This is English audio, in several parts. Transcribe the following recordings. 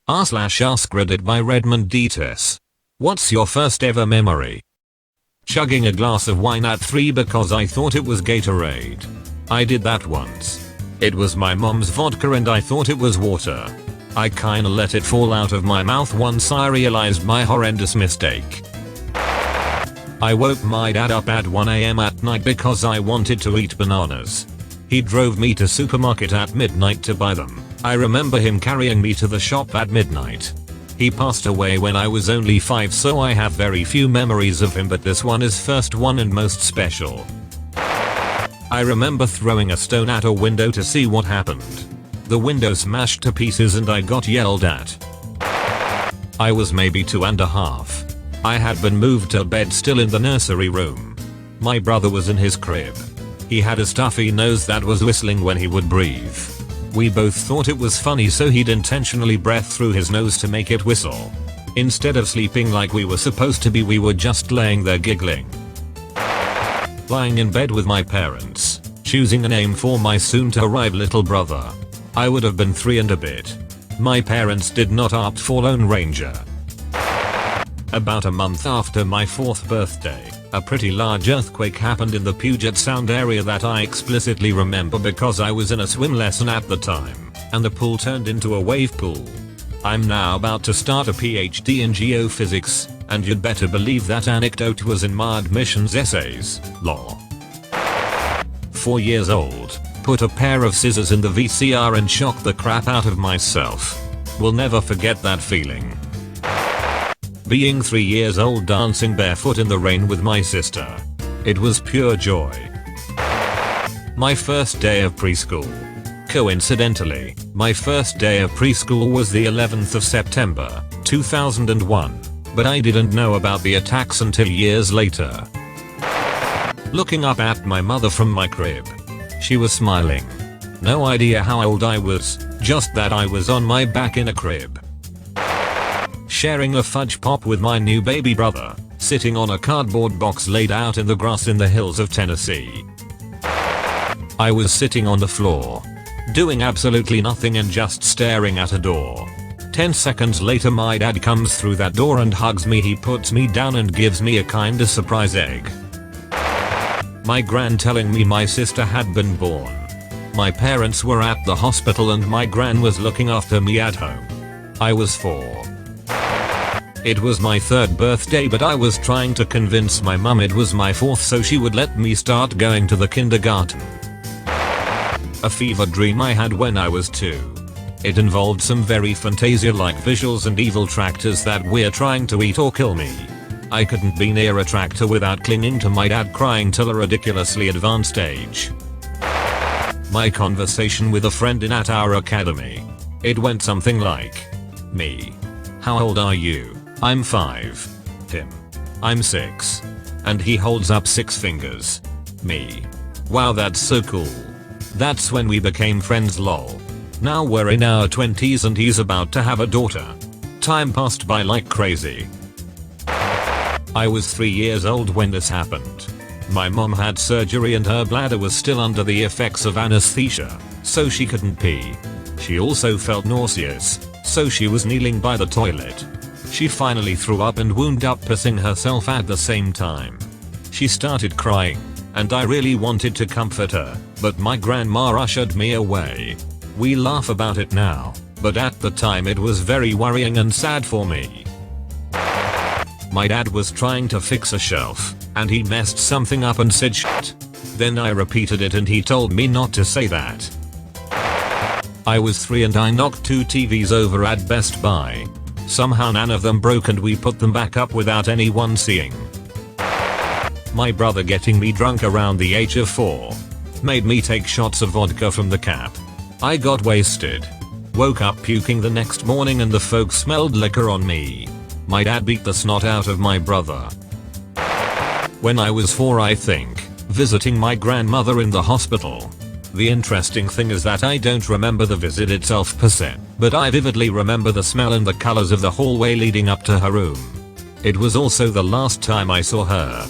r/AskReddit by Redmond Dts. What's your first ever memory? Chugging a glass of wine at 3 because I thought it was Gatorade. I did that once. It was my mom's vodka and I thought it was water. I kinda let it fall out of my mouth once I realized my horrendous mistake. I woke my dad up at 1 AM at night because I wanted to eat bananas. He drove me to supermarket at midnight to buy them. I remember him carrying me to the shop at midnight. He passed away when I was only 5, so I have very few memories of him, but this one is first one and most special. I remember throwing a stone at a window to see what happened. The window smashed to pieces and I got yelled at. I was maybe 2.5. I had been moved to bed still in the nursery room. My brother was in his crib. He had a stuffy nose that was whistling when he would breathe. We both thought it was funny, so he'd intentionally breathe through his nose to make it whistle. Instead of sleeping like we were supposed to be, we were just laying there giggling. Lying in bed with my parents, choosing a name for my soon-to-arrive little brother. I would have been 3 and a bit. My parents did not opt for Lone Ranger. About a month after my 4th birthday, a pretty large earthquake happened in the Puget Sound area that I explicitly remember because I was in a swim lesson at the time, and the pool turned into a wave pool. I'm now about to start a PhD in geophysics, and you'd better believe that anecdote was in my admissions essays, lol. 4 years old, put a pair of scissors in the VCR and shocked the crap out of myself. Will never forget that feeling. Being 3 years old, dancing barefoot in the rain with my sister. It was pure joy. My first day of preschool. Coincidentally, my first day of preschool was the 11th of September, 2001, but I didn't know about the attacks until years later. Looking up at my mother from my crib. She was smiling. No idea how old I was, just that I was on my back in a crib. Sharing a fudge pop with my new baby brother, sitting on a cardboard box laid out in the grass in the hills of Tennessee. I was sitting on the floor, doing absolutely nothing and just staring at a door. 10 seconds later my dad comes through that door and hugs me. He puts me down and gives me a kinda surprise egg. My gran telling me my sister had been born. My parents were at the hospital and my gran was looking after me at home. I was 4. It was my 3rd birthday, but I was trying to convince my mum it was my 4th so she would let me start going to the kindergarten. A fever dream I had when I was 2. It involved some very Fantasia-like visuals and evil tractors that were trying to eat or kill me. I couldn't be near a tractor without clinging to my dad, crying till a ridiculously advanced age. My conversation with a friend at our academy. It went something like, me. How old are you? I'm 5. Him. I'm 6. And he holds up 6 fingers. Me. Wow, that's so cool. That's when we became friends, lol. Now we're in our 20s and he's about to have a daughter. Time passed by like crazy. I was 3 years old when this happened. My mom had surgery and her bladder was still under the effects of anesthesia, so she couldn't pee. She also felt nauseous, so she was kneeling by the toilet. She finally threw up and wound up pissing herself at the same time. She started crying, and I really wanted to comfort her, but my grandma ushered me away. We laugh about it now, but at the time it was very worrying and sad for me. My dad was trying to fix a shelf, and he messed something up and said shit. Then I repeated it and he told me not to say that. I was 3 and I knocked 2 TVs over at Best Buy. Somehow none of them broke and we put them back up without anyone seeing. My brother getting me drunk around the age of 4. Made me take shots of vodka from the cap. I got wasted. Woke up puking the next morning and the folks smelled liquor on me. My dad beat the snot out of my brother. When I was 4, I think, visiting my grandmother in the hospital. The interesting thing is that I don't remember the visit itself per se, but I vividly remember the smell and the colors of the hallway leading up to her room. It was also the last time I saw her.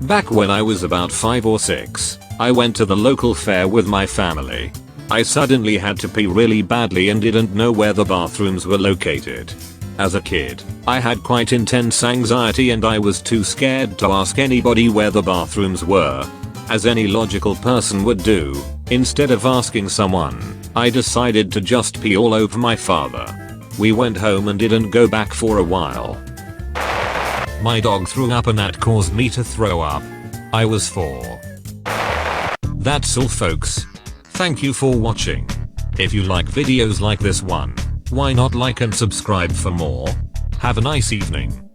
Back when I was about 5 or 6, I went to the local fair with my family. I suddenly had to pee really badly and didn't know where the bathrooms were located. As a kid, I had quite intense anxiety and I was too scared to ask anybody where the bathrooms were. As any logical person would do, instead of asking someone, I decided to just pee all over my father. We went home and didn't go back for a while. My dog threw up and that caused me to throw up. I was 4. That's all folks. Thank you for watching. If you like videos like this one, why not like and subscribe for more? Have a nice evening.